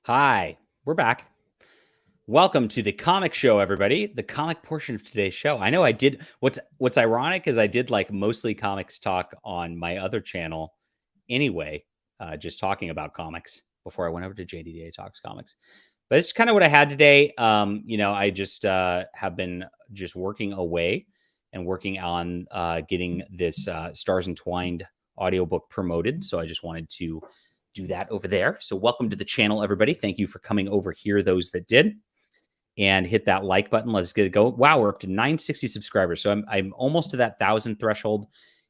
Hi, we're back. Welcome to the comic show, everybody. The comic portion of today's show. I know I did what's ironic is I did like mostly comics talk on my other channel anyway, just talking about comics before I went over to JDDA Talks Comics. But it's kind of what I had today. I just have been just working away and working on getting this Stars Entwined audiobook promoted. So I just wanted to do that over there. So welcome to the channel, everybody. Thank you for coming over here, those that did. And hit that like button. Let's get it going. Wow, we're up to 960 subscribers. So I'm almost to that 1,000 threshold.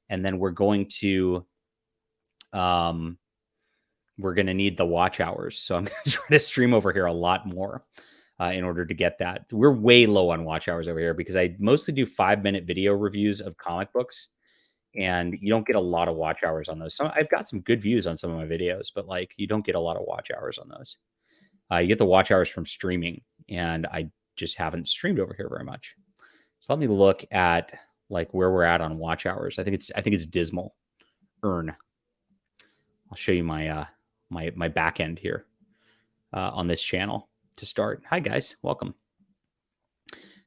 And then we're going to need the watch hours. So I'm going to try to stream over here a lot more in order to get that. We're way low on watch hours over here because I mostly do 5-minute video reviews of comic books. And you don't get a lot of watch hours on those. So I've got some good views on some of my videos, but like you don't get a lot of watch hours on those. You get the watch hours from streaming, and I just haven't streamed over here very much. So let me look at like where we're at on watch hours. I think it's dismal. I'll show you my my back end here on this channel to start. Hi guys, welcome.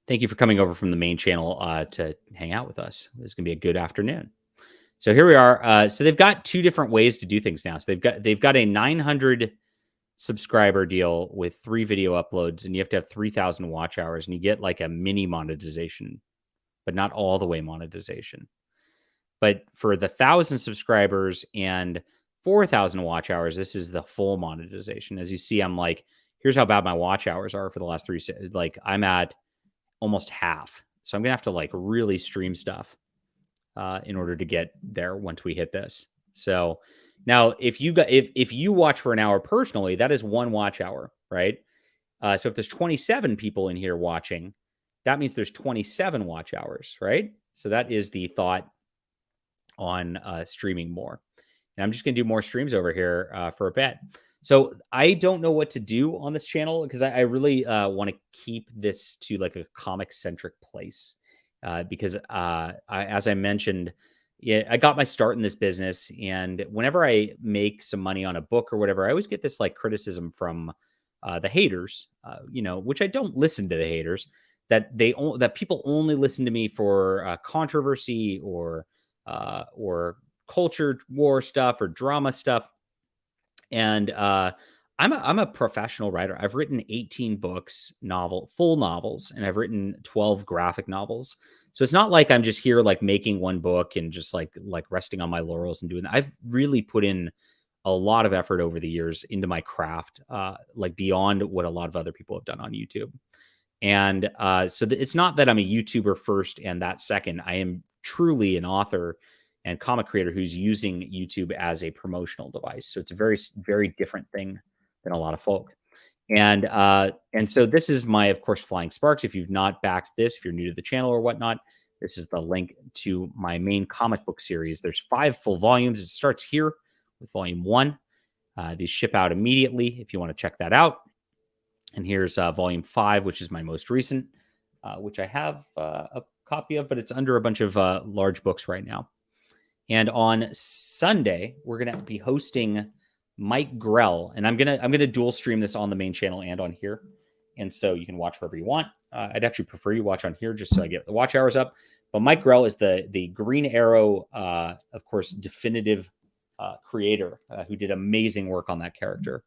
Thank you for coming over from the main channel to hang out with us. This is gonna be a good afternoon. So here we are. So they've got two different ways to do things now. So they've got a 900 subscriber deal with 3 video uploads, and you have to have 3,000 watch hours, and you get like a mini monetization, but not all the way monetization. But for the 1,000 subscribers and 4,000 watch hours, this is the full monetization. As you see, I'm like, here's how bad my watch hours are for the last 3. Like I'm at almost half. So I'm gonna have to like really stream stuff in order to get there once we hit this. So now if you watch for an hour personally, that is 1 watch hour, right? So if there's 27 people in here watching, that means there's 27 watch hours, right? So that is the thought on streaming more. And I'm just going to do more streams over here for a bit. So I don't know what to do on this channel because I really want to keep this to like a comic centric place because as I mentioned, I got my start in this business, and whenever I make some money on a book or whatever, I always get this like criticism from the haters, which I don't listen to the haters, that that people only listen to me for controversy or culture war stuff or drama stuff. And I'm a professional writer. I've written 18 books, full novels, and I've written 12 graphic novels. So it's not like I'm just here like making one book and just like resting on my laurels and doing that. I've really put in a lot of effort over the years into my craft, like beyond what a lot of other people have done on YouTube. And so it's not that I'm a YouTuber first and that second. I am truly an author and comic creator who's using YouTube as a promotional device. So it's a very, very different thing than a lot of folk. And so this is my, of course, Flying Sparks. If you've not backed this, if you're new to the channel or whatnot, this is the link to my main comic book series. There's 5 full volumes. It starts here with volume 1. These ship out immediately if you want to check that out. And here's volume 5, which is my most recent, which I have a copy of, but it's under a bunch of large books right now. And on Sunday, we're going to be hosting Mike Grell, and I'm gonna dual stream this on the main channel and on here, and so you can watch wherever you want. I'd actually prefer you watch on here just so I get the watch hours up. But Mike Grell is the Green Arrow, of course, definitive creator who did amazing work on that character,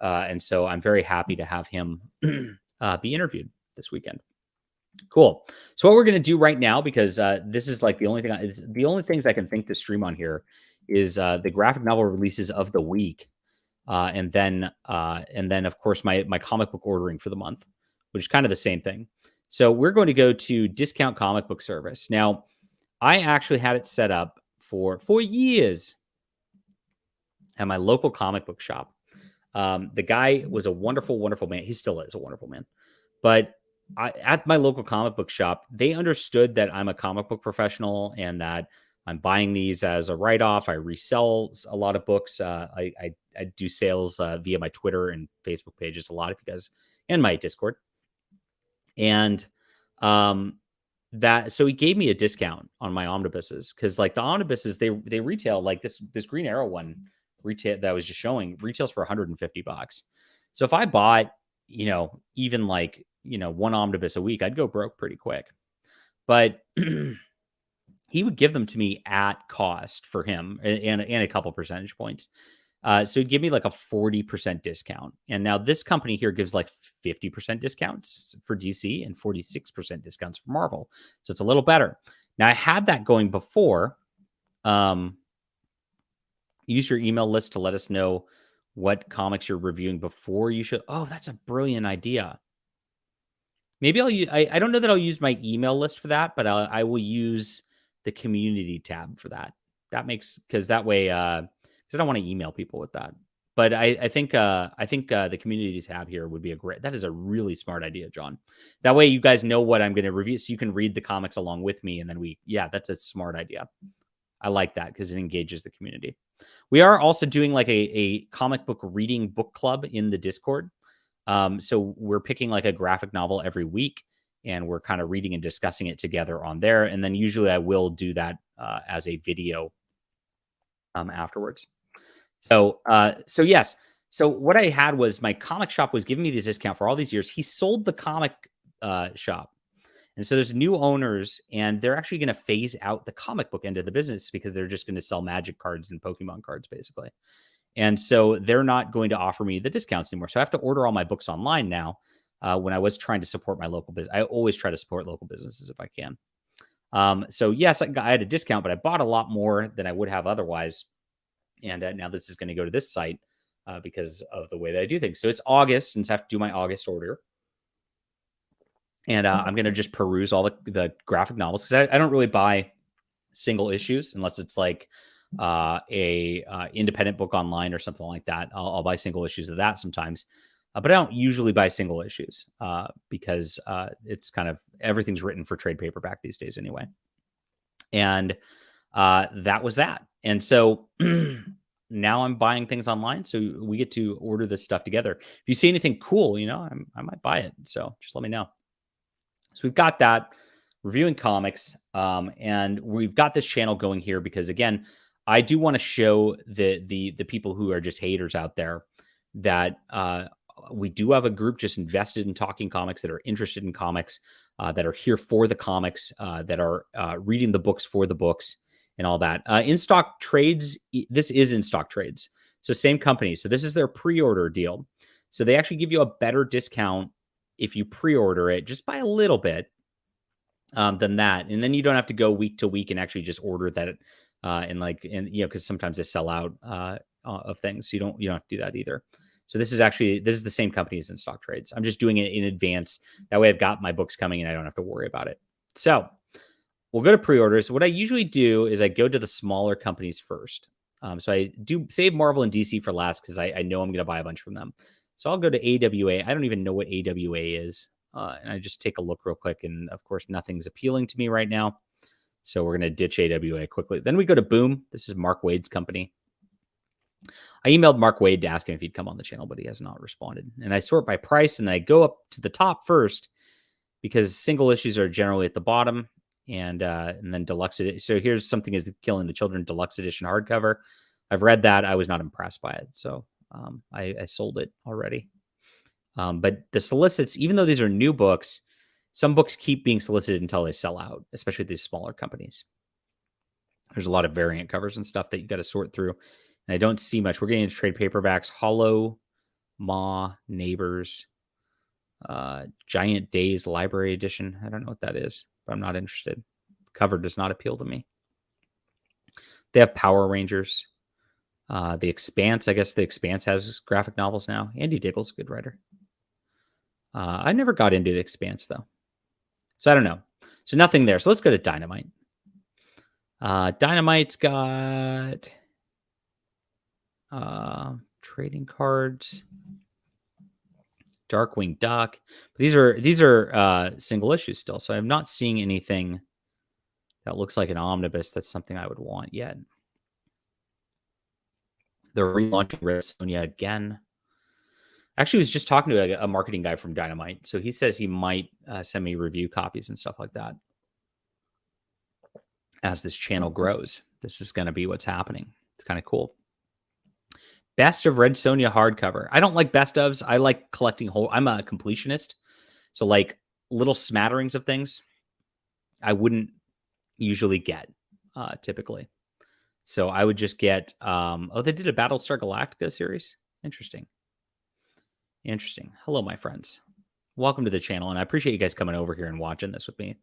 and so I'm very happy to have him be interviewed this weekend. Cool. So what we're going to do right now, because this is like the only things I can think to stream on here is the graphic novel releases of the week. And then of course my comic book ordering for the month, which is kind of the same thing. So we're going to go to Discount Comic Book Service. Now, I actually had it set up for 4 years at my local comic book shop. The guy was a wonderful, wonderful man. He still is a wonderful man. But at my local comic book shop, they understood that I'm a comic book professional and that I'm buying these as a write-off. I resell a lot of books. I do sales via my Twitter and Facebook pages a lot, if you guys, and my Discord. And so he gave me a discount on my omnibuses, because like the omnibuses, they retail like this Green Arrow one retail that I was just showing retails for $150. So if I bought, even like, one omnibus a week, I'd go broke pretty quick. But he would give them to me at cost for him and a couple percentage points. So he'd give me like a 40% discount. And now this company here gives like 50% discounts for DC and 46% discounts for Marvel. So it's a little better. Now I had that going before. Use your email list to let us know what comics you're reviewing before you should. Oh, that's a brilliant idea. Maybe I don't know that I'll use my email list for that, but I will use the community tab for that. That makes, because that way, because I don't want to email people with that. But I think the community tab here would be that is a really smart idea, John. That way you guys know what I'm going to review, so you can read the comics along with me, and then that's a smart idea. I like that because it engages the community. We are also doing like a comic book reading book club in the Discord. So we're picking like a graphic novel every week, and we're kind of reading and discussing it together on there. And then usually I will do that as a video afterwards. So yes. So what I had was my comic shop was giving me this discount for all these years. He sold the comic shop. And so there's new owners, and they're actually going to phase out the comic book end of the business because they're just going to sell Magic cards and Pokemon cards, basically. And so they're not going to offer me the discounts anymore. So I have to order all my books online now. When I was trying to support my local business, I always try to support local businesses if I can. So yes, I had a discount, but I bought a lot more than I would have otherwise. And now this is going to go to this site because of the way that I do things. So it's August, and so I have to do my August order. And I'm going to just peruse all the graphic novels because I don't really buy single issues unless it's like a independent book online or something like that. I'll buy single issues of that sometimes. But I don't usually buy single issues because it's kind of everything's written for trade paperback these days anyway. And that was that. And so now I'm buying things online. So we get to order this stuff together. If you see anything cool, I might buy it. So just let me know. So we've got that, reviewing comics, and we've got this channel going here because, again, I do want to show the people who are just haters out there that we do have a group just invested in talking comics, that are interested in comics, that are here for the comics, that are reading the books for the books and all that. In stock trades, this is In Stock Trades. So same company. So this is their pre-order deal. So they actually give you a better discount if you pre-order it just by a little bit than that. And then you don't have to go week to week and actually just order that because sometimes they sell out of things. So you don't have to do that either. So this is the same company as In Stock Trades. I'm just doing it in advance. That way I've got my books coming and I don't have to worry about it. So we'll go to pre-orders. What I usually do is I go to the smaller companies first. So I do save Marvel and DC for last because I know I'm going to buy a bunch from them. So I'll go to AWA. I don't even know what AWA is. And I just take a look real quick. And of course, nothing's appealing to me right now. So we're going to ditch AWA quickly. Then we go to Boom. This is Mark Waid's company. I emailed Mark Waid to ask him if he'd come on the channel, but he has not responded. And I sort by price, and I go up to the top first because single issues are generally at the bottom. And then deluxe edition. So here's Something Is Killing the Children deluxe edition hardcover. I've read that. I was not impressed by it. So I sold it already. But the solicits, even though these are new books, some books keep being solicited until they sell out, especially these smaller companies. There's a lot of variant covers and stuff that you got to sort through. And I don't see much. We're getting into trade paperbacks, Hollow, Ma, Neighbors, Giant Days Library Edition. I don't know what that is, but I'm not interested. The cover does not appeal to me. They have Power Rangers. The Expanse, I guess The Expanse has graphic novels now. Andy Diggle's a good writer. I never got into The Expanse, though. So I don't know. So nothing there. So let's go to Dynamite. Dynamite's got trading cards, Darkwing Duck. But these are single issues still. So I'm not seeing anything that looks like an omnibus. That's something I would want yet. They're relaunching Red Sonja again. Actually, I was just talking to a marketing guy from Dynamite. So he says he might send me review copies and stuff like that. As this channel grows, this is going to be what's happening. It's kind of cool. Best of Red Sonja hardcover. I don't like best ofs. I like collecting whole. I'm a completionist. So like little smatterings of things I wouldn't usually get typically. So I would just get, oh, they did a Battlestar Galactica series. Interesting. Hello, my friends. Welcome to the channel. And I appreciate you guys coming over here and watching this with me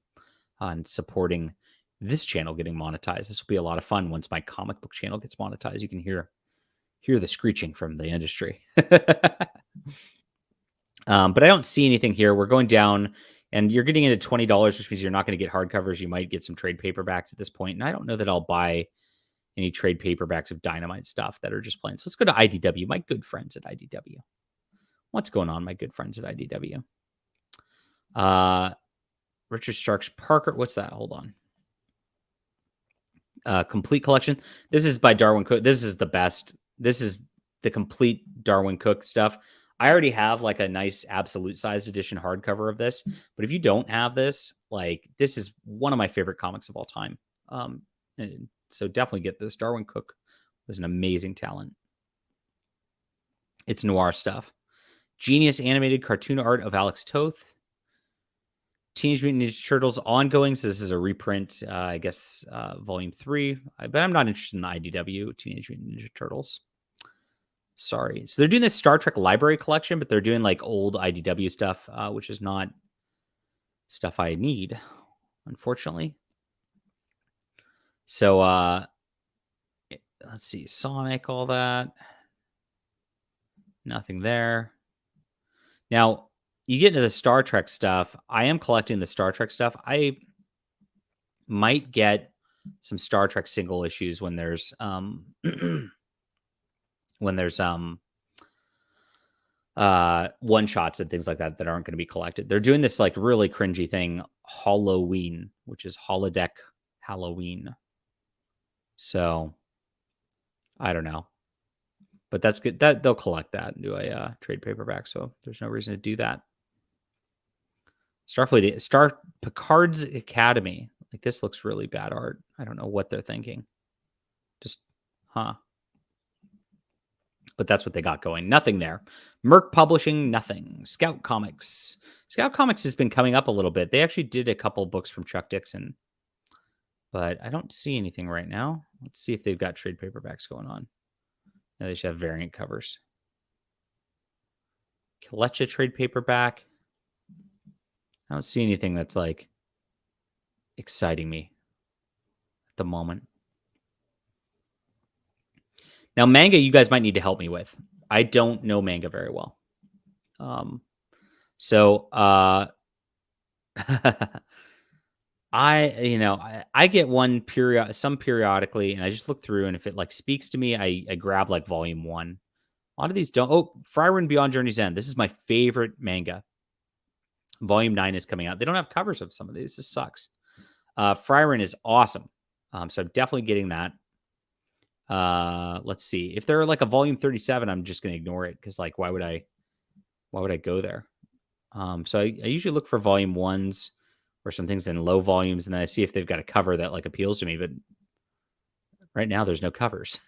and supporting this channel getting monetized. This will be a lot of fun once my comic book channel gets monetized. You can hear the screeching from the industry. But I don't see anything here. We're going down and you're getting into $20, which means you're not going to get hardcovers. You might get some trade paperbacks at this point. And I don't know that I'll buy any trade paperbacks of Dynamite stuff that are just plain. So let's go to IDW, my good friends at IDW. What's going on, my good friends at IDW? Richard Starks Parker. What's that? Hold on. Complete collection. This is by Darwin Cook. This is the best. This is the complete Darwin Cook stuff. I already have like a nice absolute size edition hardcover of this, but if you don't have this, like this is one of my favorite comics of all time. And so definitely get this. Darwin Cook was an amazing talent. It's noir stuff. Genius animated cartoon art of Alex Toth. Teenage Mutant Ninja Turtles ongoing. So this is a reprint, I guess, volume 3. But I'm not interested in the IDW Teenage Mutant Ninja Turtles. Sorry. So they're doing this Star Trek library collection, but they're doing like old IDW stuff, which is not stuff I need, unfortunately. So let's see. Sonic, all that. Nothing there. Now, you get into the Star Trek stuff. I am collecting the Star Trek stuff. I might get some Star Trek single issues when there's one shots and things like that that aren't going to be collected. They're doing this like really cringy thing, Halloween, which is holodeck Halloween. So I don't know, but that's good. That they'll collect that and do a trade paperback. So there's no reason to do that. Picard's Academy. Like this looks really bad art. I don't know what they're thinking. Just, But that's what they got going. Nothing there. Merc Publishing, nothing. Scout Comics. Scout Comics has been coming up a little bit. They actually did a couple books from Chuck Dixon, but I don't see anything right now. Let's see if they've got trade paperbacks going on. No, they should have variant covers. Kalecha trade paperback. I don't see anything that's like exciting me at the moment. Now, manga, you guys might need to help me with. I don't know manga very well. I get one periodically, and I just look through, and if it like speaks to me, I grab like volume 1. A lot of these don't. Oh, Frieren Beyond Journey's End. This is my favorite manga. Volume 9 is coming out. They don't have covers of some of these. This sucks. Frieren is awesome. So I'm definitely getting that. Let's see. If they're like a volume 37, I'm just going to ignore it because like, why would I go there? So I usually look for volume 1s or some things in low volumes, and then I see if they've got a cover that like appeals to me. But right now, there's no covers.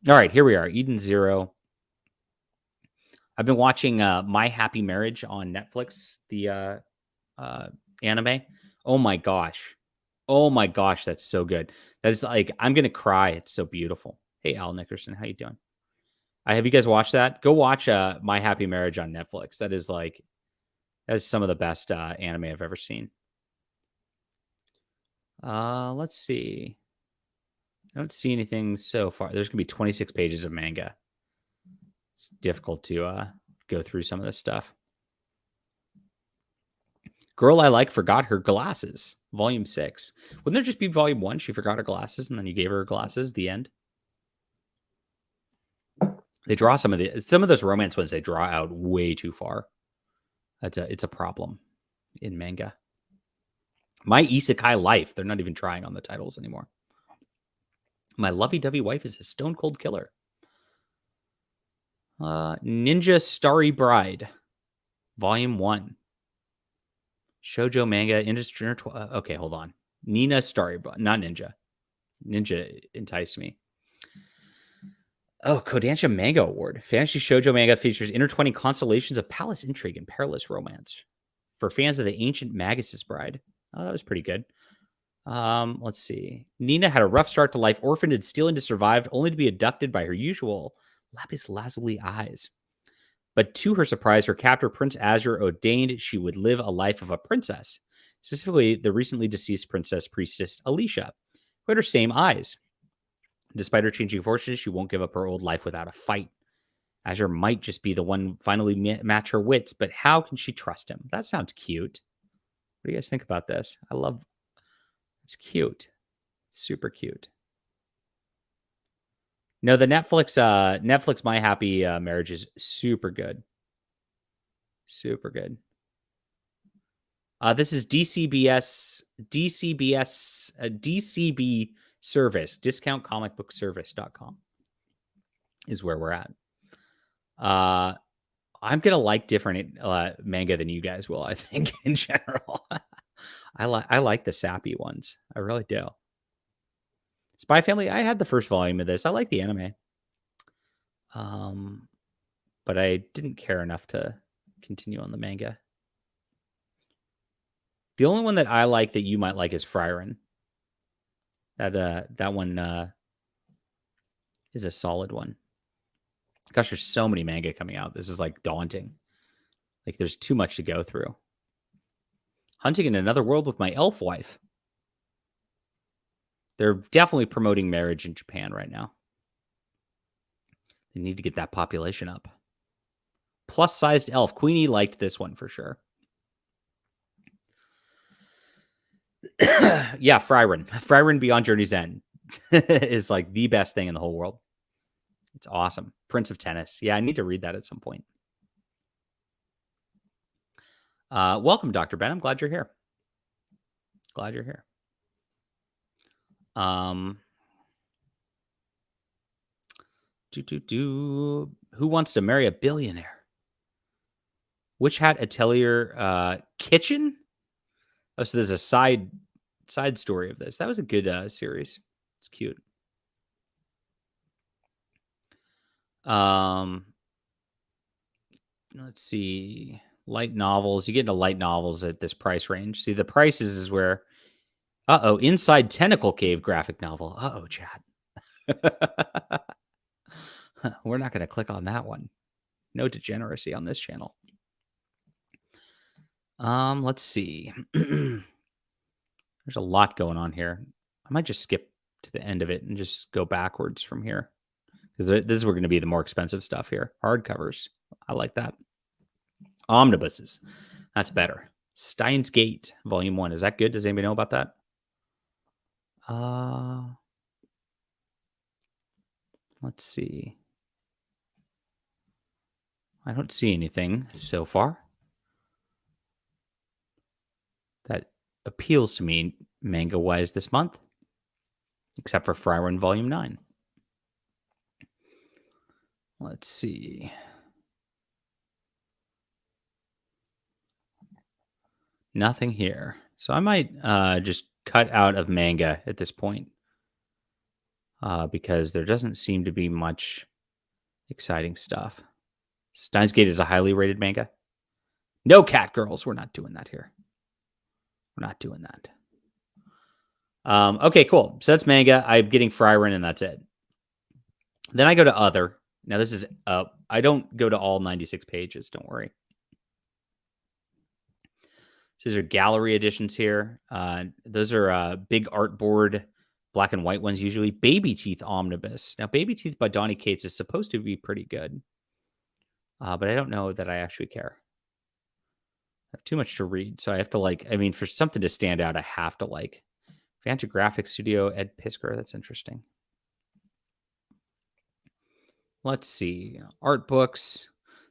All right, here we are. Eden Zero. I've been watching My Happy Marriage on Netflix, the anime. Oh my gosh, that's so good. That is like, I'm gonna cry. It's so beautiful. Hey, Al Nickerson, how you doing? Have you guys watched that? Go watch My Happy Marriage on Netflix. That is some of the best anime I've ever seen. Let's see. I don't see anything so far. There's gonna be 26 pages of manga. It's difficult to go through some of this stuff. Girl I Like Forgot Her Glasses, Volume 6. Wouldn't there just be Volume 1? She forgot her glasses, and then you gave her glasses, the end? They draw some of those romance ones, they draw out way too far. It's a problem in manga. My Isekai Life. They're not even trying on the titles anymore. My lovey-dovey wife is a stone cold killer. Ninja Starry Bride, Volume 1. Shoujo manga industry. Okay, hold on. Nina Starry Bride, not Ninja. Ninja enticed me. Oh, Kodansha Manga Award. Fantasy shoujo manga features intertwining constellations of palace intrigue and perilous romance. For fans of the ancient Magus' Bride. Oh, that was pretty good. Let's see. Nina had a rough start to life, orphaned and stealing to survive, only to be abducted by her usual lapis lazuli eyes. But to her surprise, her captor, Prince Azure, ordained she would live a life of a princess, specifically the recently deceased princess priestess Alicia, who had her same eyes. Despite her changing fortunes, she won't give up her old life without a fight. Azure might just be the one finally match her wits, but how can she trust him? That sounds cute. What do you guys think about this? I love it's cute. Super cute. No, the Netflix My Happy Marriage is super good. Super good. This is DCB service, discountcomicbookservice.com is where we're at. I'm going to like different manga than you guys will, I think, in general. I like the sappy ones. I really do. Spy Family, I had the first volume of this. I like the anime. But I didn't care enough to continue on the manga. The only one that I like that you might like is Frieren. That one is a solid one. Gosh, there's so many manga coming out. This is like daunting. Like there's too much to go through. Hunting in Another World with My Elf Wife. They're definitely promoting marriage in Japan right now. They need to get that population up. Plus-sized elf. Queenie liked this one for sure. Yeah, Frieren. Frieren Beyond Journey's End is like the best thing in the whole world. It's awesome. Prince of Tennis. Yeah, I need to read that at some point. Welcome, Dr. Ben. I'm glad you're here. Glad you're here. Who wants to marry a billionaire? Witch Hat Atelier Kitchen? Oh, so there's a side story of this. That was a good series. It's cute. Let's see. Light novels. You get into light novels at this price range. See, the prices is where... Inside Tentacle Cave graphic novel. Chad. We're not going to click on that one. No degeneracy on this channel. Let's see. There's a lot going on here. I might just skip to the end of it and just go backwards from here. Because this is where going to be the more expensive stuff here. Hardcovers. I like that. Omnibuses. That's better. Steins Gate, Volume 1. Is that good? Does anybody know about that? Let's see. I don't see anything so far that appeals to me manga-wise this month, except for Frieren Volume 9. Let's see. Nothing here. So I might just cut out of manga at this point because there doesn't seem to be much exciting stuff. Steins Gate is a highly rated manga. No cat girls. We're not doing that here. We're not doing that. Okay, cool. So that's manga. I'm getting Frieren and that's it. Then I go to other. Now this is I don't go to all 96 pages. Don't worry. So these are gallery editions here. Those are big artboard, black and white ones usually. Baby Teeth Omnibus. Now, Baby Teeth by Donny Cates is supposed to be pretty good. But I don't know that I actually care. I have too much to read. So I have to for something to stand out, I have to Fantagraphics Studio, Ed Piskor. That's interesting. Let's see. Art books.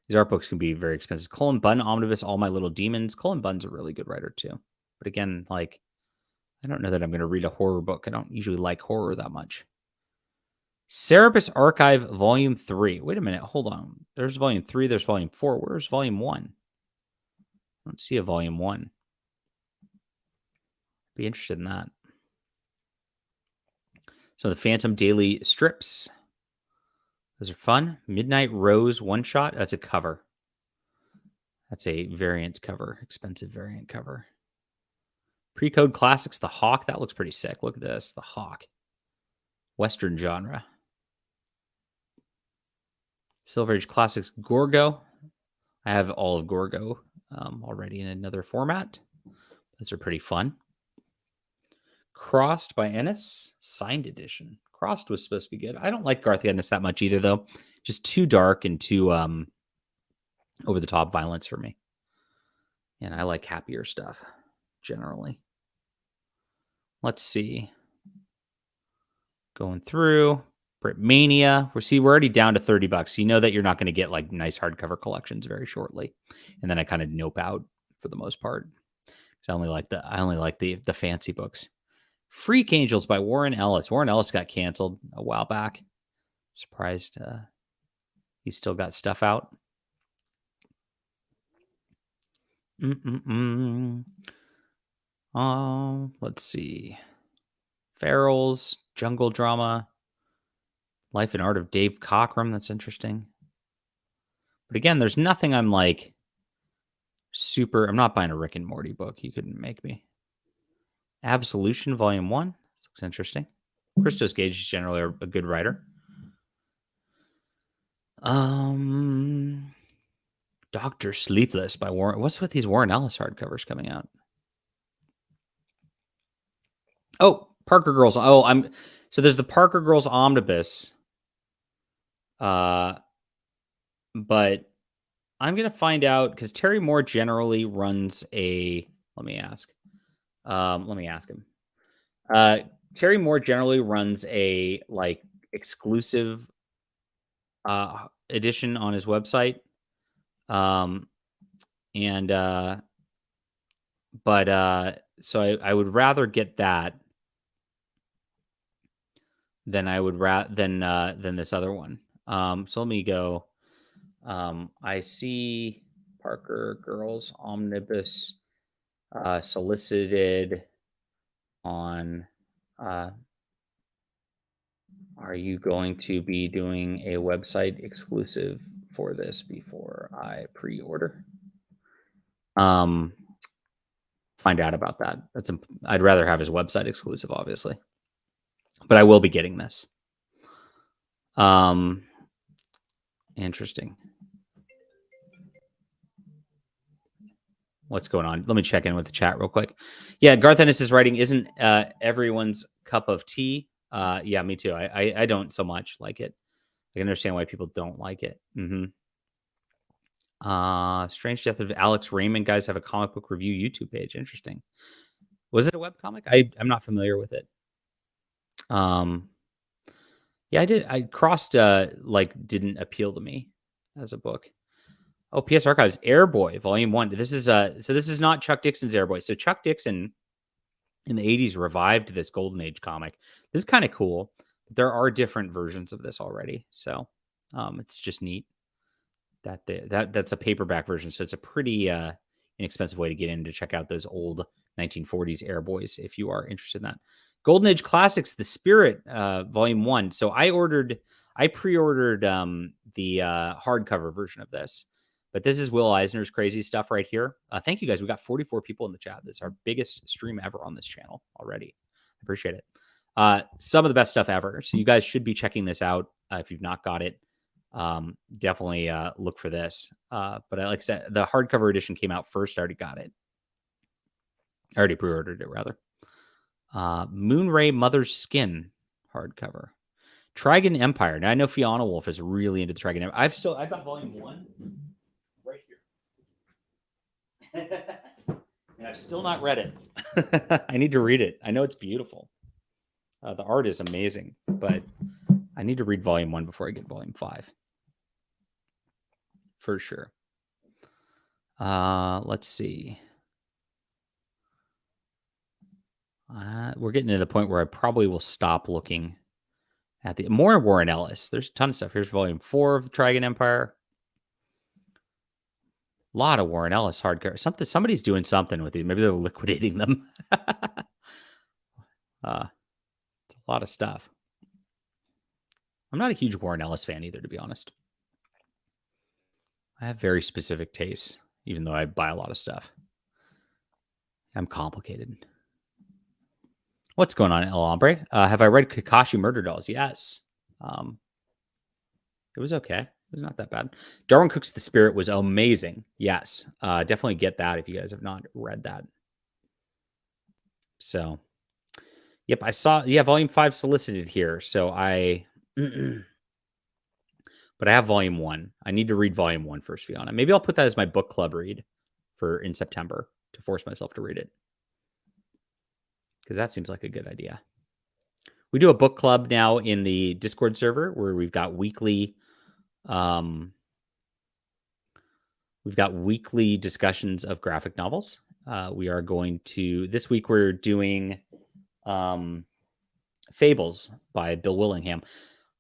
These art books can be very expensive. Cullen Bunn Omnibus, All My Little Demons. Cullen Bunn's a really good writer too. But again, I don't know that I'm going to read a horror book. I don't usually like horror that much. Cerebus Archive Volume 3. Wait a minute. Hold on. There's Volume 3. There's Volume 4. Where's Volume 1? I don't see a Volume 1. Be interested in that. So the Phantom Daily strips. Those are fun. Midnight Rose one shot. That's a cover. That's a variant cover, expensive variant cover. Pre-Code Classics, the Hawk. That looks pretty sick. Look at this, the Hawk. Western genre. Silver Age Classics Gorgo. I have all of Gorgo already in another format. Those are pretty fun. Crossed by Ennis, signed edition. Crossed was supposed to be good. I don't like Garth Ennis that much either, though. Just too dark and too over-the-top violence for me. And I like happier stuff, generally. Let's see. Going through. Britmania. We're already down to $30. You know that you're not going to get like nice hardcover collections very shortly. And then I kind of nope out for the most part. I only like the fancy books. Freak Angels by Warren Ellis. Warren Ellis got canceled a while back. Surprised he's still got stuff out. Let's see. Ferals, Jungle Drama, Life and Art of Dave Cockrum. That's interesting. But again, there's nothing I'm like super. I'm not buying a Rick and Morty book. You couldn't make me. Absolution Volume 1. This looks interesting. Christos Gage is generally a good writer. Dr. Sleepless by Warren. What's with these Warren Ellis hardcovers coming out? Oh, Parker Girls. So there's the Parker Girls Omnibus. But I'm going to find out because Terry Moore generally runs a, let me ask him. Terry Moore generally runs a like exclusive edition on his website. So I would rather get that than I would than this other one. So let me go. I see Parker Girls Omnibus solicited on. Are you going to be doing a website exclusive for this before I pre-order? Find out about that. I'd rather have his website exclusive, obviously, but I will be getting this. Interesting. What's going on? Let me check in with the chat real quick. Yeah, Garth Ennis's writing isn't everyone's cup of tea. Yeah, me too. I don't so much like it. I can understand why people don't like it. Strange Death of Alex Raymond. Guys have a comic book review YouTube page. Interesting. Was it a webcomic? I'm not familiar with it. Yeah, I did. Crossed didn't appeal to me as a book. Oh, PS Archives Airboy Volume 1. This is not Chuck Dixon's Airboy. So Chuck Dixon in the 80s revived this Golden Age comic. This is kind of cool. There are different versions of this already. So it's just neat that's a paperback version. So it's a pretty inexpensive way to get in to check out those old 1940s Airboys if you are interested in that. Golden Age Classics, The Spirit, Volume 1. So I pre-ordered the hardcover version of this. But this is Will Eisner's crazy stuff right here. Thank you, guys. We got 44 people in the chat. This is our biggest stream ever on this channel already. I appreciate it. Some of the best stuff ever. So you guys should be checking this out if you've not got it. Definitely look for this. But like I said, the hardcover edition came out first. I already got it. I already pre-ordered it, rather. Moonray Mother's Skin hardcover. Trigon Empire. Now, I know Fiona Wolf is really into the Trigon Empire. I've got Volume 1. Right here. And I've still not read it. I need to read it. I know it's beautiful. The art is amazing, but I need to read Volume 1 before I get Volume 5. For sure. Let's see. We're getting to the point where I probably will stop looking at the more Warren Ellis. There's a ton of stuff. Here's Volume 4 of the Trigon Empire. A lot of Warren Ellis hardcover. Somebody's doing something with these. Maybe they're liquidating them. It's a lot of stuff. I'm not a huge Warren Ellis fan either, to be honest. I have very specific tastes, even though I buy a lot of stuff. I'm complicated. What's going on, El Hombre? Have I read Kakashi Murder Dolls? Yes. It was okay. It was not that bad. Darwin Cook's The Spirit was amazing. Yes. Definitely get that if you guys have not read that. So, yep, I saw, volume 5 solicited here. So I, but I have volume 1. I need to read volume 1 first, Fiona. Maybe I'll put that as my book club read in September to force myself to read it. Because that seems like a good idea. We do a book club now in the Discord server where we've got weekly discussions of graphic novels. We are going to, this week we're doing Fables by Bill Willingham.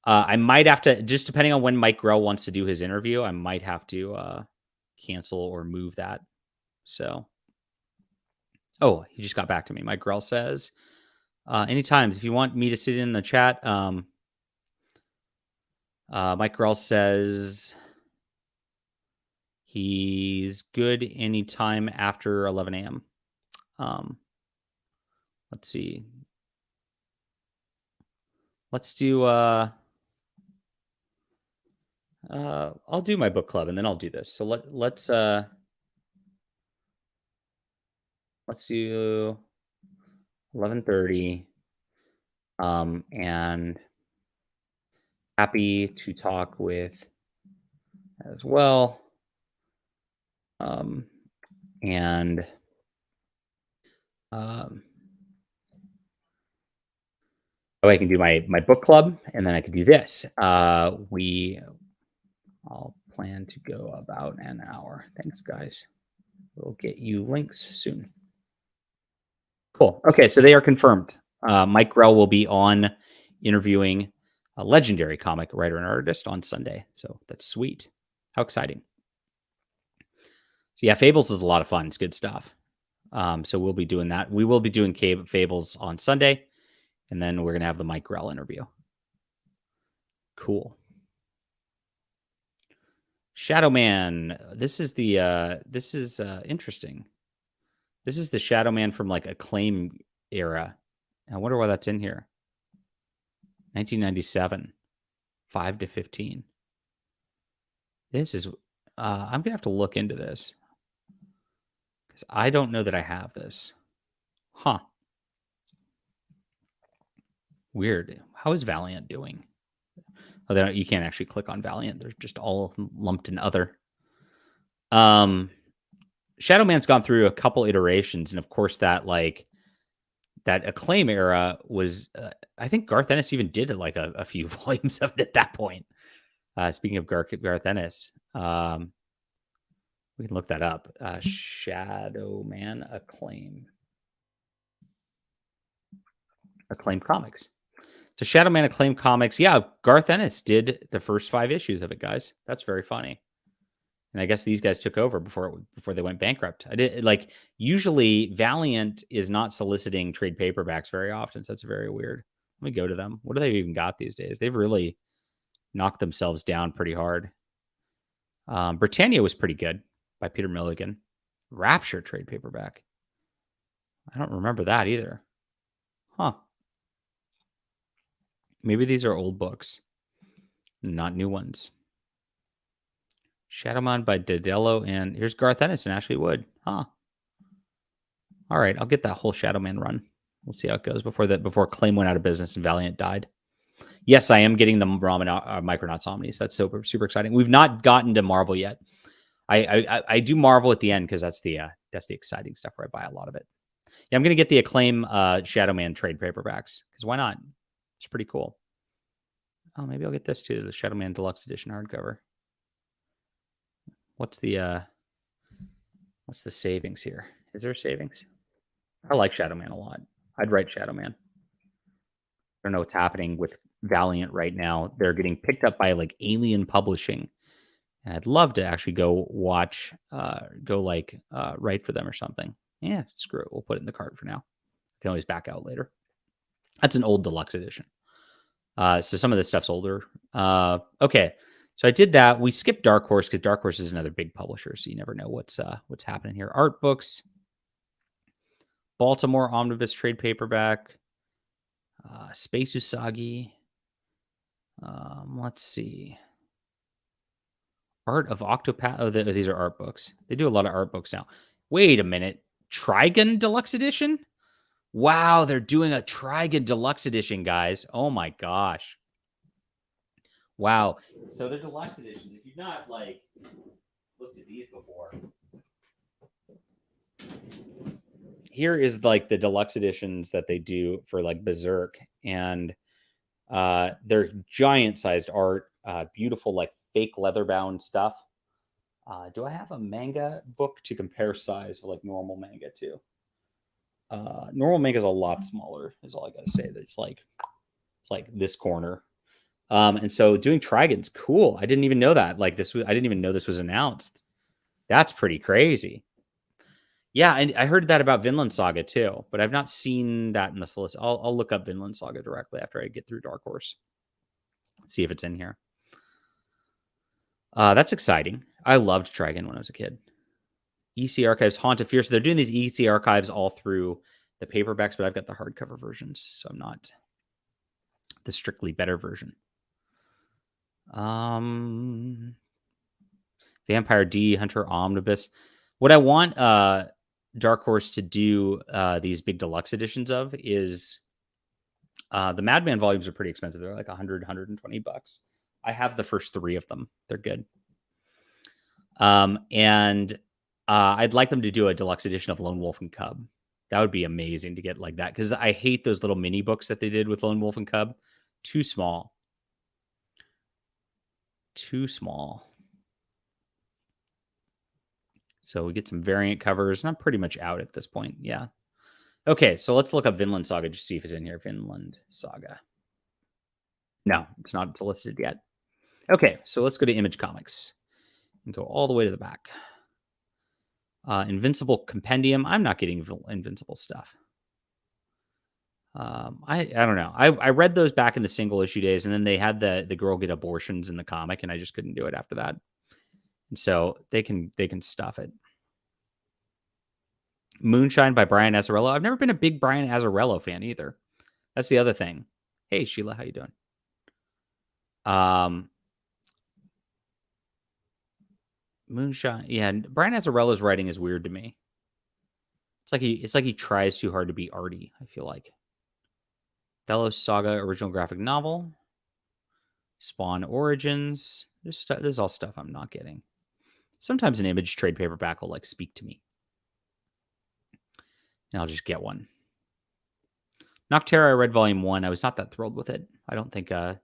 I might have to, just depending on when Mike Grell wants to do his interview, I might have to cancel or move that. So, oh, he just got back to me. Mike Grell says, anytime, if you want me to sit in the chat, Mike Grell says he's good anytime after 11 a.m. Let's see. Let's do, I'll do my book club and then I'll do this. So let's do 11:30. And happy to talk with as well. And I can do my book club, and then I can do this. I'll plan to go about an hour. Thanks, guys. We'll get you links soon. Cool. Okay, so they are confirmed. Mike Grell will be on interviewing a legendary comic writer and artist on Sunday. So that's sweet. How exciting. So yeah, Fables is a lot of fun. It's good stuff. So we'll be doing that. We will be doing Fables on Sunday, and then we're going to have the Mike Grell interview. Cool. Shadow Man. This is interesting. This is the Shadow Man from like Acclaim era. I wonder why that's in here. 1997, 5 to 15. This is, I'm going to have to look into this because I don't know that I have this. Huh. Weird. How is Valiant doing? Oh, you can't actually click on Valiant. They're just all lumped in other. Shadow Man's gone through a couple iterations, and of course that Acclaim era was, I think Garth Ennis even did like a few volumes of it at that point. Speaking of Garth Ennis, we can look that up. Shadow Man Acclaim Comics. So Shadow Man Acclaim Comics. Yeah, Garth Ennis did the first 5 issues of it, guys. That's very funny. And I guess these guys took over before they went bankrupt. Usually Valiant is not soliciting trade paperbacks very often. So that's very weird. Let me go to them. What do they even got these days? They've really knocked themselves down pretty hard. Britannia was pretty good by Peter Milligan. Rapture trade paperback. I don't remember that either. Huh. Maybe these are old books, not new ones. Shadowman by Dadello, and here's Garth Ennis and Ashley Wood. Huh. All right, I'll get that whole Shadowman run. We'll see how it goes before Claim went out of business and Valiant died. Yes, I am getting the Micronauts Omnis. That's super exciting. We've not gotten to Marvel yet. I do Marvel at the end because that's the exciting stuff where I buy a lot of it. Yeah, I'm gonna get the Acclaim Shadowman trade paperbacks because why not? It's pretty cool. Oh, maybe I'll get this too, the Shadowman Deluxe Edition hardcover. What's the savings here? Is there a savings? I like Shadowman a lot. I'd write Shadowman. I don't know what's happening with Valiant right now. They're getting picked up by like Alien Publishing. And I'd love to actually go watch, write for them or something. Yeah, screw it. We'll put it in the cart for now. I can always back out later. That's an old deluxe edition. So some of this stuff's older. Okay. So I did that. We skipped Dark Horse because Dark Horse is another big publisher, so you never know what's happening here. Art Books, Baltimore Omnibus trade paperback, Space Usagi. Let's see. Art of Octopath. Oh, these are art books. They do a lot of art books now. Wait a minute. Trigun Deluxe Edition? Wow, they're doing a Trigun Deluxe Edition, guys. Oh my gosh. Wow. So they're deluxe editions. If you've not like looked at these before, here is like the deluxe editions that they do for like Berserk, and they're giant sized art, beautiful like fake leather bound stuff. Do I have a manga book to compare size for like normal manga too? Normal manga is a lot smaller. Is all I gotta say. That it's like this corner. And so doing Trigun's cool. I didn't even know that. Like this was, I didn't even know this was announced. That's pretty crazy. Yeah, and I heard that about Vinland Saga too, but I've not seen that in the solicit. I'll look up Vinland Saga directly after I get through Dark Horse. See if it's in here. That's exciting. I loved Trigun when I was a kid. EC Archives Haunt of Fear. So they're doing these EC Archives all through the paperbacks, but I've got the hardcover versions, so I'm not the strictly better version. Vampire D, Hunter Omnibus. What I want Dark Horse to do these big deluxe editions of is the Madman volumes are pretty expensive. They're like 100, 120 bucks. I have the first 3 of them. They're good. And I'd like them to do a deluxe edition of Lone Wolf and Cub. That would be amazing to get like that, because I hate those little mini books that they did with Lone Wolf and Cub. Too small. Too small. So we get some variant covers, and I'm pretty much out at this point. Yeah. Okay, so let's look up Vinland Saga just to see if it's in here. Vinland Saga. No, it's not. It's listed yet. Okay, so let's go to Image Comics and go all the way to the back. Invincible Compendium. I'm not getting Invincible stuff. I don't know. I read those back in the single issue days, and then they had the girl get abortions in the comic, and I just couldn't do it after that. And so they can stuff it. Moonshine by Brian Azzarello. I've never been a big Brian Azzarello fan either. That's the other thing. Hey Sheila, how you doing? Moonshine. Yeah, Brian Azzarello's writing is weird to me. It's like he tries too hard to be arty, I feel like. Delos Saga original graphic novel. Spawn Origins. This is all stuff I'm not getting. Sometimes an Image trade paperback will like speak to me, and I'll just get one. Noctera, I read volume 1. I was not that thrilled with it. I don't think. I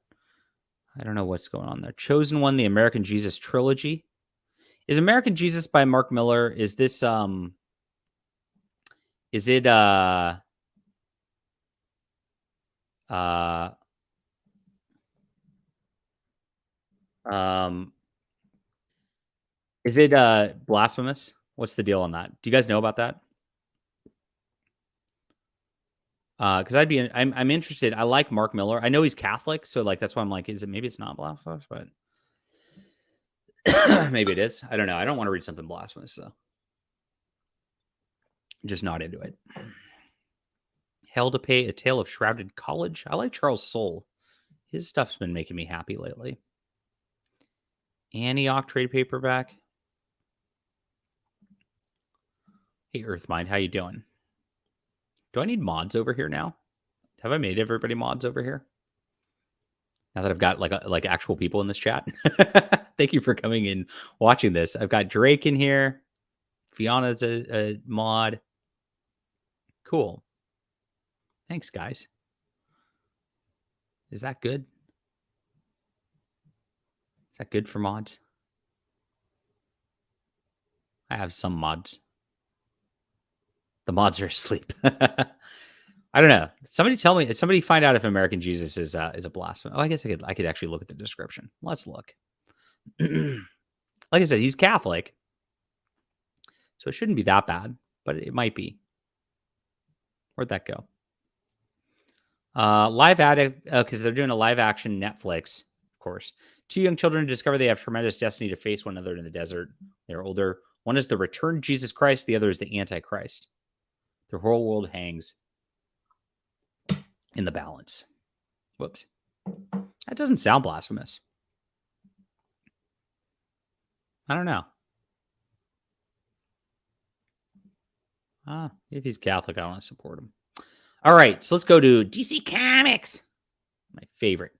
don't know what's going on there. Chosen One, the American Jesus trilogy. Is American Jesus by Mark Miller? Is this Is it is it blasphemous? What's the deal on that? Do you guys know about that? Because I'm interested. I like Mark Miller. I know he's Catholic, so like that's why I'm like, is it maybe it's not blasphemous, but maybe it is. I don't know. I don't want to read something blasphemous, so just not into it. Hell to Pay, A Tale of Shrouded College. I like Charles Soule. His stuff's been making me happy lately. Antioch trade paperback. Hey, Earthmind, how you doing? Do I need mods over here now? Have I made everybody mods over here? Now that I've got like actual people in this chat. Thank you for coming in, watching this. I've got Drake in here. Fiona's a mod. Cool. Thanks, guys. Is that good? Is that good for mods? I have some mods. The mods are asleep. I don't know. Somebody tell me. Somebody find out if American Jesus is a blasphemy. Oh, I guess I could actually look at the description. Let's look. Like I said, he's Catholic, so it shouldn't be that bad, but it might be. Where'd that go? Live ad, because they're doing a live action Netflix, of course. Two young children discover they have tremendous destiny to face one another in the desert. They're older. One is the returned Jesus Christ. The other is the Antichrist. Their whole world hangs in the balance. Whoops. That doesn't sound blasphemous. I don't know. If he's Catholic, I want to support him. All right, so let's go to DC Comics. My favorite.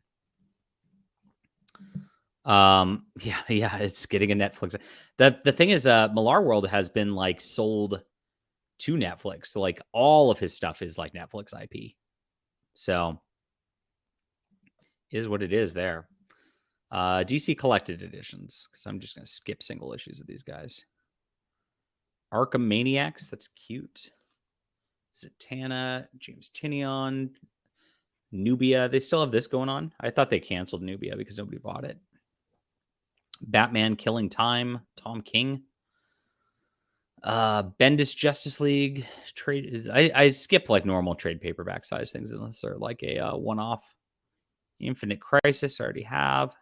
Yeah, it's getting a Netflix. The thing is, Millar World has been like sold to Netflix. So like all of his stuff is like Netflix IP. So is what it is there. DC collected editions, because I'm just gonna skip single issues of these guys. Arkham Maniacs, that's cute. Zatanna, James Tynion, Nubia. They still have this going on. I thought they canceled Nubia because nobody bought it. Batman Killing Time, Tom King. Bendis Justice League trade. I skip like normal trade paperback size things unless they're like a one-off. Infinite Crisis, I already have.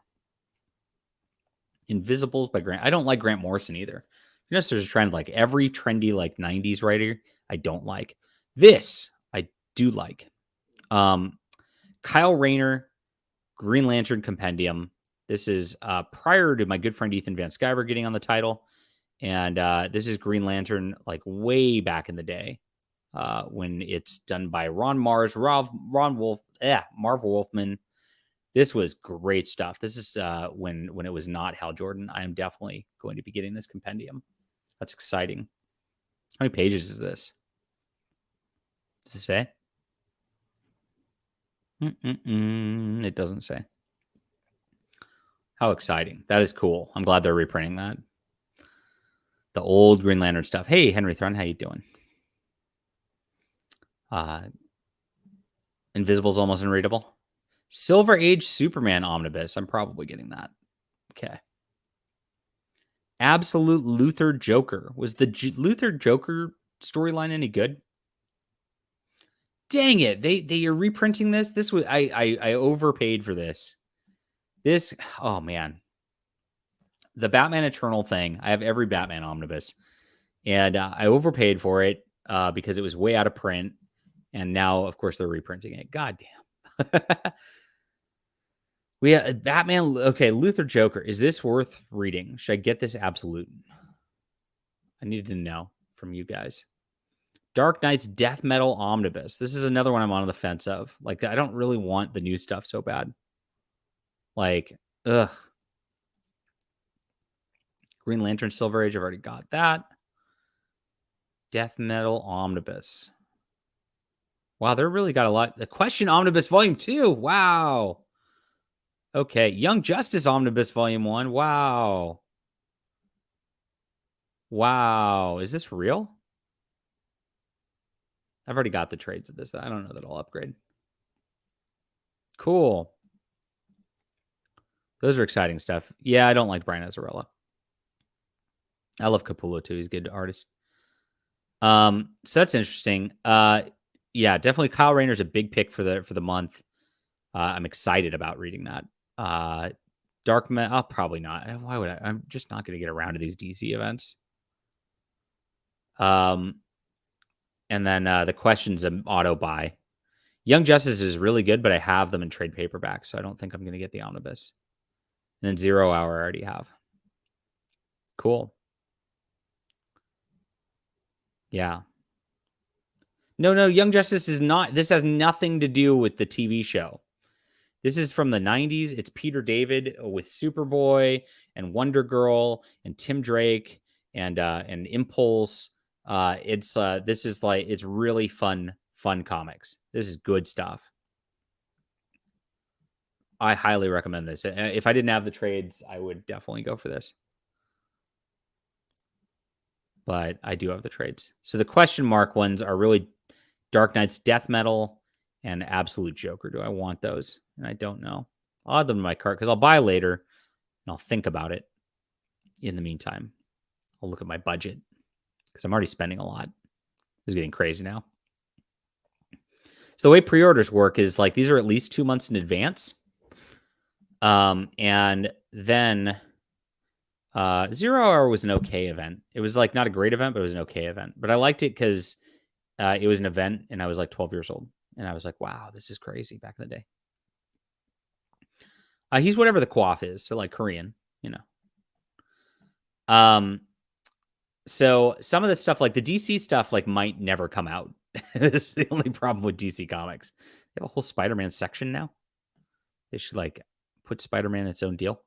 Invisibles by Grant. I don't like Grant Morrison either. You know, there's a trend like every trendy like 90s writer I don't like. This I do like. Kyle Rayner, Green Lantern Compendium. This is prior to my good friend Ethan Van Sciver getting on the title. And this is Green Lantern like way back in the day when it's done by Ron Mars, Marv Wolfman. This was great stuff. This is when it was not Hal Jordan. I am definitely going to be getting this compendium. That's exciting. How many pages is this? Does it say? It doesn't say. How exciting. That is cool. I'm glad they're reprinting that. The old Green Lantern stuff. Hey, Henry Thrun, how you doing? Invisible's almost unreadable. Silver Age Superman Omnibus. I'm probably getting that. Okay. Absolute Luthor Joker. Was the Luthor Joker storyline any good? Dang it. They are reprinting this. This was I overpaid for this. This, oh man. The Batman Eternal thing. I have every Batman omnibus. And I overpaid for it because it was way out of print. And now, of course, they're reprinting it. God damn. We have Batman. Okay, Luthor Joker. Is this worth reading? Should I get this absolute? I needed to know from you guys. Dark Knight's Death Metal Omnibus. This is another one I'm on the fence of. Like, I don't really want the new stuff so bad. Like, ugh. Green Lantern Silver Age. I've already got that. Death Metal Omnibus. Wow, they're really got a lot. The Question Omnibus Volume 2. Wow. Okay. Young Justice Omnibus Volume 1. Wow. Wow. Is this real? I've already got the trades of this. I don't know that I'll upgrade. Cool. Those are exciting stuff. Yeah, I don't like Brian Azzarello. I love Capullo too. He's a good artist. So that's interesting. Yeah, definitely Kyle Rayner's a big pick for the month. I'm excited about reading that. Dark Metal, probably not. Why would I? I'm just not going to get around to these DC events. And then the Question's an auto buy. Young Justice is really good, but I have them in trade paperback, so I don't think I'm going to get the omnibus. And then 0 Hour I already have. Cool. Yeah. No, Young Justice is not. This has nothing to do with the TV show. This is from the 90s. It's Peter David with Superboy and Wonder Girl and Tim Drake and Impulse. This is like, it's really fun comics. This is good stuff. I highly recommend this. If I didn't have the trades, I would definitely go for this. But I do have the trades. So the question mark ones are really Dark Knight's Death Metal and Absolute Joker. Do I want those? And I don't know. I'll add them to my cart because I'll buy later and I'll think about it in the meantime. I'll look at my budget because I'm already spending a lot. It's getting crazy now. So the way pre-orders work is like these are at least 2 months in advance. And then 0 Hour was an okay event. It was like not a great event, but it was an okay event. But I liked it because it was an event and I was like 12 years old. And I was like, wow, this is crazy back in the day. He's whatever the quaff is. So like Korean, you know. So some of the stuff, like the DC stuff, like might never come out. This is the only problem with DC Comics. They have a whole Spider-Man section now. They should like put Spider-Man in its own deal.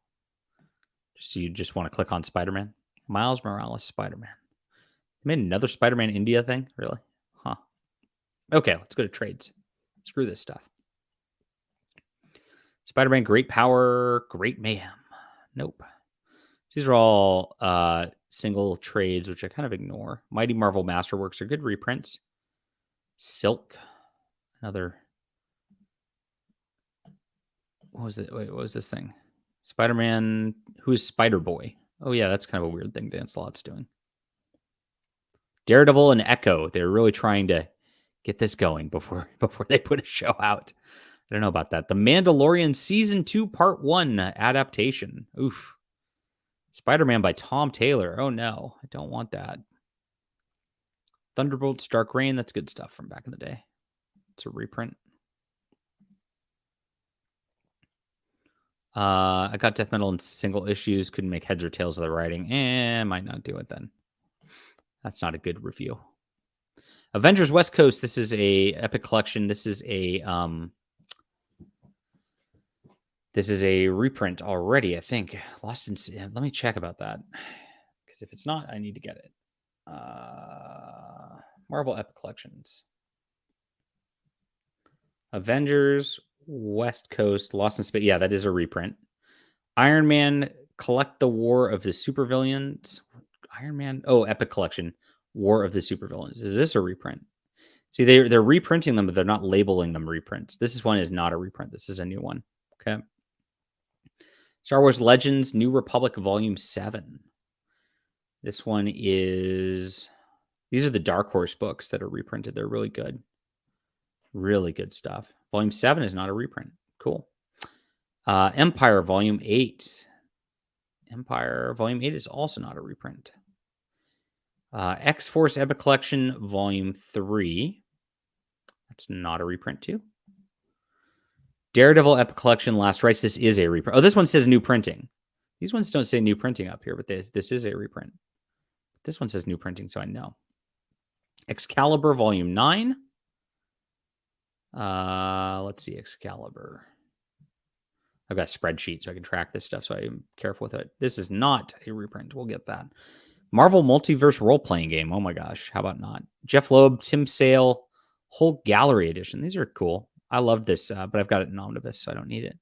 So you just want to click on Spider-Man. Miles Morales Spider-Man. They made another Spider-Man India thing? Really? Huh. Okay, let's go to trades. Screw this stuff. Spider-Man, great power, great mayhem. Nope. These are all single trades, which I kind of ignore. Mighty Marvel Masterworks are good reprints. Silk, another. What was it? Wait, what was this thing? Spider-Man, who's Spider-Boy? Oh yeah, that's kind of a weird thing Dan Slott's doing. Daredevil and Echo, they're really trying to get this going before they put a show out. I don't know about that. The Mandalorian Season 2 Part 1 adaptation. Oof. Spider-Man by Tom Taylor. Oh no, I don't want that. Thunderbolts, Dark Reign, that's good stuff from back in the day. It's a reprint. I got Death Metal in single issues. Couldn't make heads or tails of the writing. Might not do it then. That's not a good review. Avengers West Coast. This is a epic collection. This is a reprint already, I think. Lost in. Let me check about that, because if it's not, I need to get it. Marvel Epic Collections. Avengers West Coast, Lost in Space. Yeah, that is a reprint. Iron Man, Collect the War of the Supervillains. Iron Man. Oh, Epic Collection, War of the Supervillains. Is this a reprint? See, they're reprinting them, but they're not labeling them reprints. This one is not a reprint. This is a new one. Okay. Star Wars Legends, New Republic, Volume 7. This one is... These are the Dark Horse books that are reprinted. They're really good. Really good stuff. Volume 7 is not a reprint. Cool. Empire, Volume 8. Empire, Volume 8 is also not a reprint. X-Force Epic Collection, Volume 3. That's not a reprint, too. Daredevil Epic Collection, Last Rites. This is a reprint. Oh, this one says new printing. These ones don't say new printing up here, but this is a reprint. This one says new printing, so I know. Excalibur, Volume 9. Let's see, Excalibur. I've got a spreadsheet so I can track this stuff, so I'm careful with it. This is not a reprint. We'll get that. Marvel Multiverse Role-Playing Game. Oh my gosh, how about not? Jeff Loeb, Tim Sale, whole gallery edition. These are cool. I love this, but I've got it in omnibus, so I don't need it.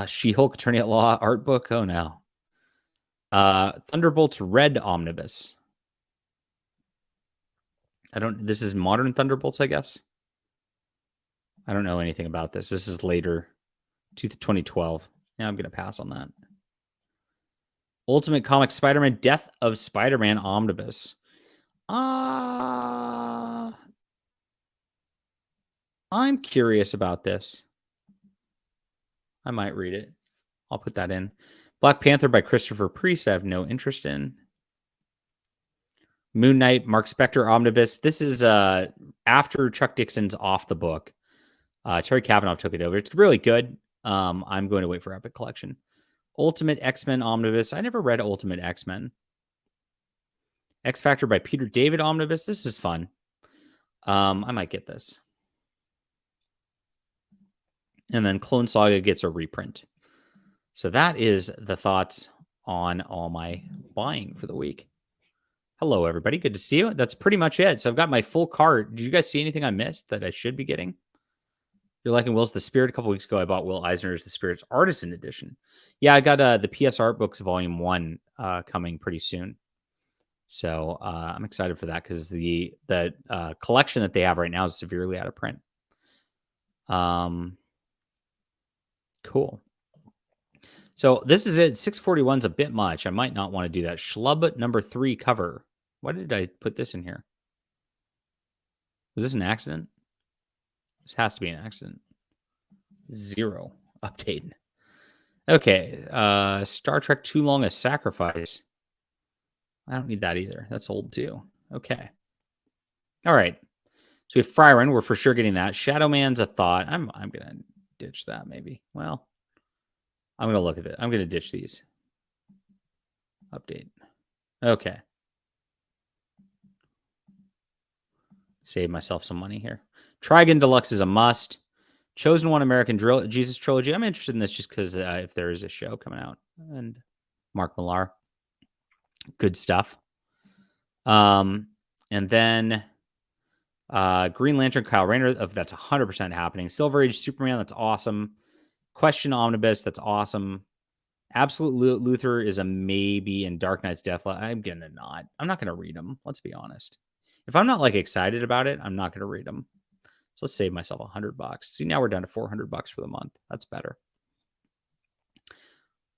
She-Hulk Attorney at Law art book. Oh no. Thunderbolts Red omnibus. This is Modern Thunderbolts, I guess. I don't know anything about this. This is later, 2012. Yeah, I'm going to pass on that. Ultimate Comics Spider-Man, Death of Spider-Man omnibus. I'm curious about this. I might read it. I'll put that in. Black Panther by Christopher Priest, I have no interest in. Moon Knight, Mark Spector omnibus. This is after Chuck Dixon's off the book. Terry Kavanagh took it over. It's really good. I'm going to wait for Epic Collection. Ultimate X-Men omnibus. I never read Ultimate X-Men. X Factor by Peter David omnibus. This is fun. I might get this. And then Clone Saga gets a reprint. So that is the thoughts on all my buying for the week. Hello, everybody. Good to see you. That's pretty much it. So I've got my full cart. Did you guys see anything I missed that I should be getting? You're liking Will's The Spirit. A couple weeks ago, I bought Will Eisner's The Spirit's Artisan Edition. Yeah, I got the PS Art Books Volume 1 coming pretty soon. So I'm excited for that because the collection that they have right now is severely out of print. Cool. So this is it. 641 is a bit much. I might not want to do that. Schlub number 3 cover. Why did I put this in here? Was this an accident? This has to be an accident. 0 update. Okay. Star Trek Too Long a Sacrifice. I don't need that either. That's old too. Okay. All right. So we have Friren. We're for sure getting that. Shadow Man's a thought. I'm gonna ditch that maybe. Well, I'm gonna look at it. I'm gonna ditch these. Update. Okay. Save myself some money here. Trigun Deluxe is a must. Chosen One American Jesus Trilogy. I'm interested in this just because if there is a show coming out. And Mark Millar. Good stuff. And then Green Lantern, Kyle Rayner. That's 100% happening. Silver Age Superman. That's awesome. Question Omnibus. That's awesome. Absolute Luthor is a maybe, and Dark Knight's Deathlight. I'm not gonna read them. Let's be honest. If I'm not like excited about it, I'm not gonna read them. So let's save myself $100. See, now we're down to $400 for the month. That's better.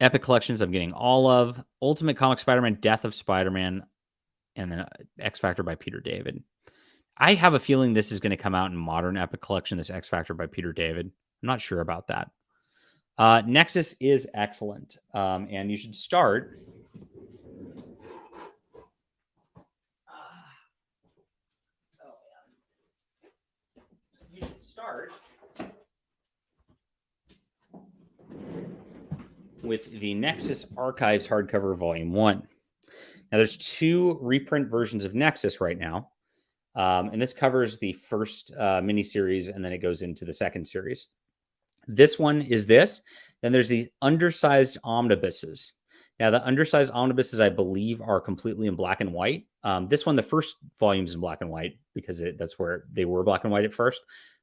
Epic Collections, I'm getting all of. Ultimate Comic Spider-Man, Death of Spider-Man, and then X Factor by Peter David. I have a feeling this is going to come out in Modern Epic Collection, this X Factor by Peter David. I'm not sure about that. Nexus is excellent, and you should start. You should start with the Nexus Archives hardcover volume 1. Now, there's 2 reprint versions of Nexus right now, and this covers the first miniseries, and then it goes into the second series. This one is this. Then there's these undersized omnibuses. Now, the undersized omnibuses, I believe, are completely in black and white. This one, the first volume's in black and white because that's where they were black and white at first.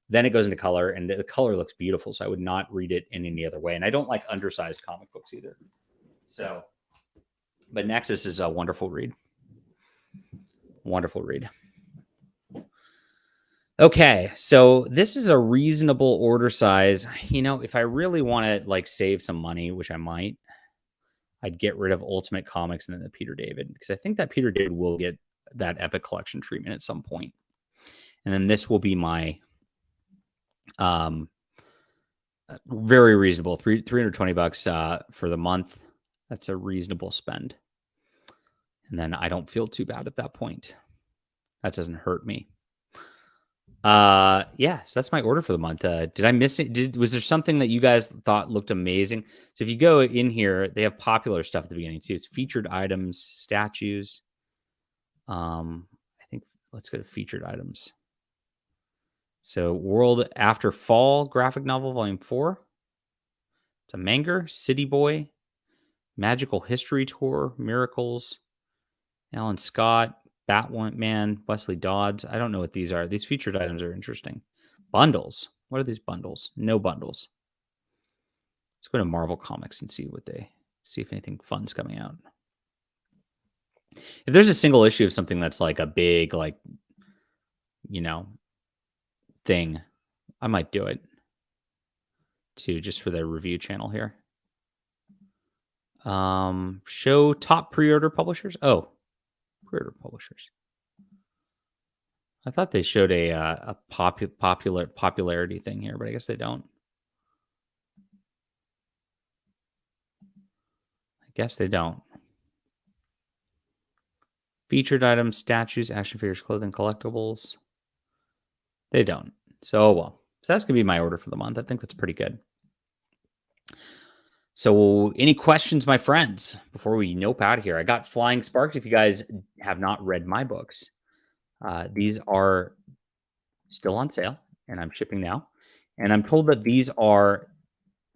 Then it goes into color, and the color looks beautiful, so I would not read it in any other way. And I don't like undersized comic books either. So, but Nexus is a wonderful read. Wonderful read. Okay, so this is a reasonable order size. You know, if I really want to like save some money, which I might, I'd get rid of Ultimate Comics and then the Peter David, because I think that Peter David will get that Epic Collection treatment at some point. And then this will be my very reasonable $320 for the month. That's a reasonable spend. And then I don't feel too bad at that point. That doesn't hurt me. Yeah, so that's my order for the month. Did I miss it? Was there something that you guys thought looked amazing? So if you go in here, they have popular stuff at the beginning too. It's featured items, statues. I think let's go to featured items. So World After Fall graphic novel, volume 4. It's a manga, City Boy, Magical History Tour, Miracles, Alan Scott, Batman, Wesley Dodds. I don't know what these are. These featured items are interesting. Bundles. What are these bundles? No bundles. Let's go to Marvel Comics and see if anything fun's coming out. If there's a single issue of something that's like a big, like, you know, thing, I might do it too, just for the review channel here. Show top pre-order publishers. Oh, pre-order publishers. I thought they showed a popularity thing here, but I guess they don't. Featured items, statues, action figures, clothing, collectibles. They don't. So, well. So that's going to be my order for the month. I think that's pretty good. So any questions, my friends, before we nope out of here? I got Flying Sparks. If you guys have not read my books, these are still on sale, and I'm shipping now. And I'm told that these are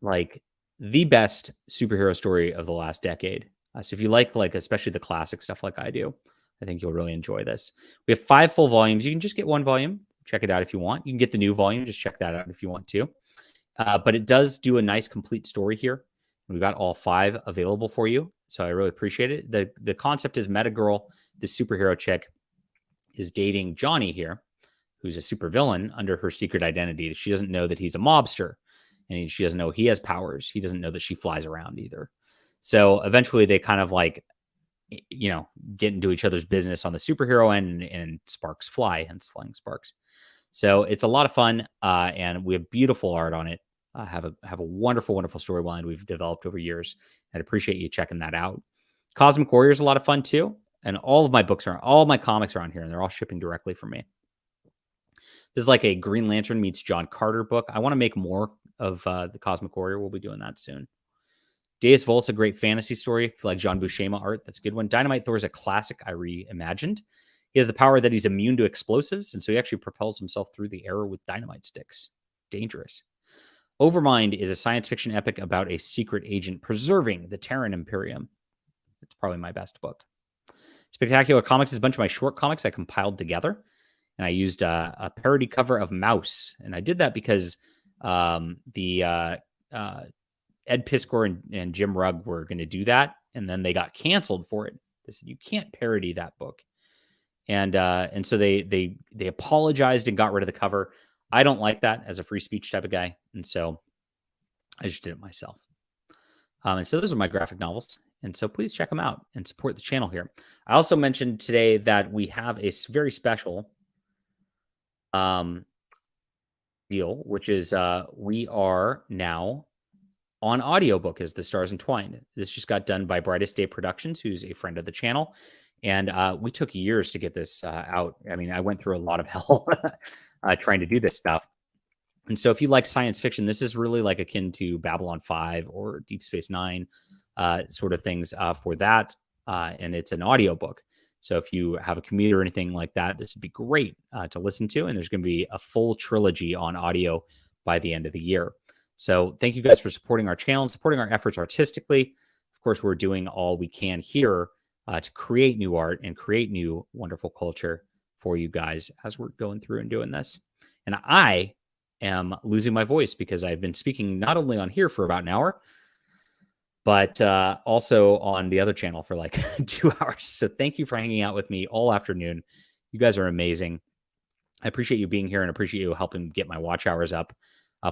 like the best superhero story of the last decade. So if you like especially the classic stuff like I do, I think you'll really enjoy this. We have 5 full volumes. You can just get 1 volume. Check it out if you want. You can get the new volume. Just check that out if you want to. But it does do a nice complete story here. We've got all 5 available for you. So I really appreciate it. The concept is Meta Girl, the superhero chick, is dating Johnny here, who's a supervillain under her secret identity. She doesn't know that he's a mobster, and she doesn't know he has powers. He doesn't know that she flies around either. So eventually they kind of like get into each other's business on the superhero end, and sparks fly, hence flying sparks. So it's a lot of fun, and we have beautiful art on it. Have a wonderful, wonderful storyline we've developed over years. I'd appreciate you checking that out. Cosmic Warrior is a lot of fun too, and all my comics are on here, and they're all shipping directly from me. This is like a Green Lantern meets John Carter book. I want to make more of the Cosmic Warrior. We'll be doing that soon. Deus Volt's a great fantasy story. If you like John Buscema art, that's a good one. Dynamite Thor is a classic I reimagined. He has the power that he's immune to explosives, and so he actually propels himself through the air with dynamite sticks. Dangerous. Overmind is a science fiction epic about a secret agent preserving the Terran Imperium. It's probably my best book. Spectacular Comics is a bunch of my short comics I compiled together, and I used a parody cover of Mouse, and I did that because Ed Piskor and Jim Rugg were going to do that, and then they got canceled for it. They said, you can't parody that book. And so they apologized and got rid of the cover. I don't like that as a free speech type of guy, and so I just did it myself. And so those are my graphic novels, and so please check them out and support the channel here. I also mentioned today that we have a very special deal, which is we are now on audiobook as The Stars Entwined. This just got done by Brightest Day Productions, who's a friend of the channel. And we took years to get this out. I mean, I went through a lot of hell trying to do this stuff. And so if you like science fiction, this is really like akin to Babylon 5 or Deep Space Nine sort of things for that. And it's an audiobook. So if you have a commute or anything like that, this would be great to listen to. And there's going to be a full trilogy on audio by the end of the year. So thank you guys for supporting our channel and supporting our efforts artistically. Of course, we're doing all we can here to create new art and create new wonderful culture for you guys as we're going through and doing this. And I am losing my voice because I've been speaking not only on here for about an hour, but also on the other channel for like 2 hours. So thank you for hanging out with me all afternoon. You guys are amazing. I appreciate you being here and appreciate you helping get my watch hours up.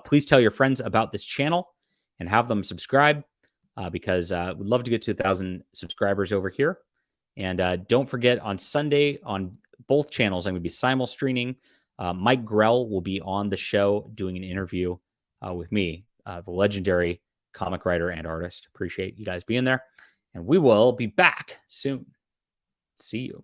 Please tell your friends about this channel and have them subscribe because we'd love to get to 1,000 subscribers over here. And don't forget, on Sunday on both channels, I'm going to be simul-streaming. Mike Grell will be on the show doing an interview with me, the legendary comic writer and artist. Appreciate you guys being there. And we will be back soon. See you.